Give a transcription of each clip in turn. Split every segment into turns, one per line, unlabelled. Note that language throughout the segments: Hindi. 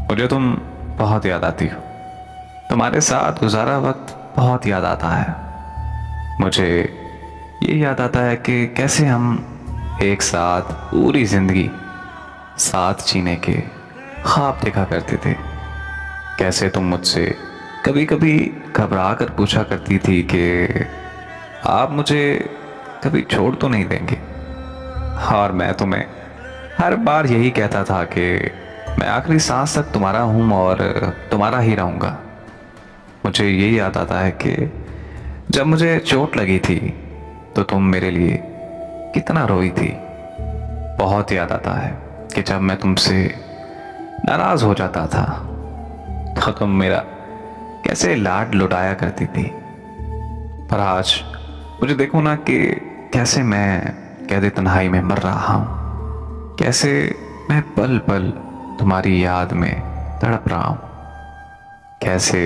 मुझे तुम बहुत याद आती हो। तुम्हारे साथ गुजारा वक्त बहुत याद आता है। मुझे ये याद आता है कि कैसे हम एक साथ पूरी जिंदगी साथ जीने के ख्वाब देखा करते थे। कैसे तुम मुझसे कभी कभी घबरा कर पूछा करती थी कि आप मुझे कभी छोड़ तो नहीं देंगे। और मैं तुम्हें हर बार यही कहता था कि मैं आखिरी सांस तक तुम्हारा हूं और तुम्हारा ही रहूंगा। मुझे यही याद आता है कि जब मुझे चोट लगी थी तो तुम मेरे लिए कितना रोई थी। बहुत याद आता है कि जब मैं तुमसे नाराज हो जाता था तो तुम मेरा कैसे लाड लुटाया करती थी। पर आज मुझे देखो ना कि कैसे मैं कैदे तन्हाई में मर रहा हूं। कैसे मैं पल पल तुम्हारी याद में तड़प रहा हूं। कैसे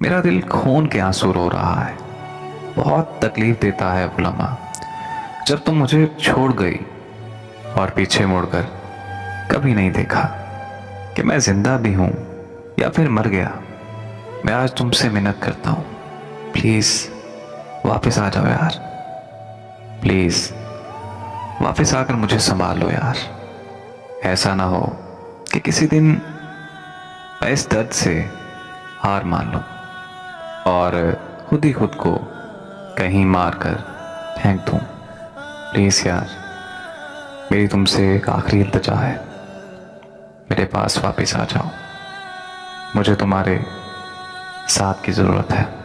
मेरा दिल खून के आंसू रो रहा है। बहुत तकलीफ देता है वो लम्हा जब तुम मुझे छोड़ गई और पीछे मुड़कर कभी नहीं देखा कि मैं जिंदा भी हूं या फिर मर गया। मैं आज तुमसे मिन्नत करता हूं, प्लीज वापस आ जाओ यार। प्लीज वापस आकर मुझे संभाल लो यार। ऐसा ना हो कि किसी दिन मैं इस दर्द से हार मान लूं और खुद ही खुद को कहीं मार कर फेंक दूं। प्लीज यार, मेरी तुमसे एक आखिरी इल्तिजा है, मेरे पास वापस आ जाओ। मुझे तुम्हारे साथ की जरूरत है।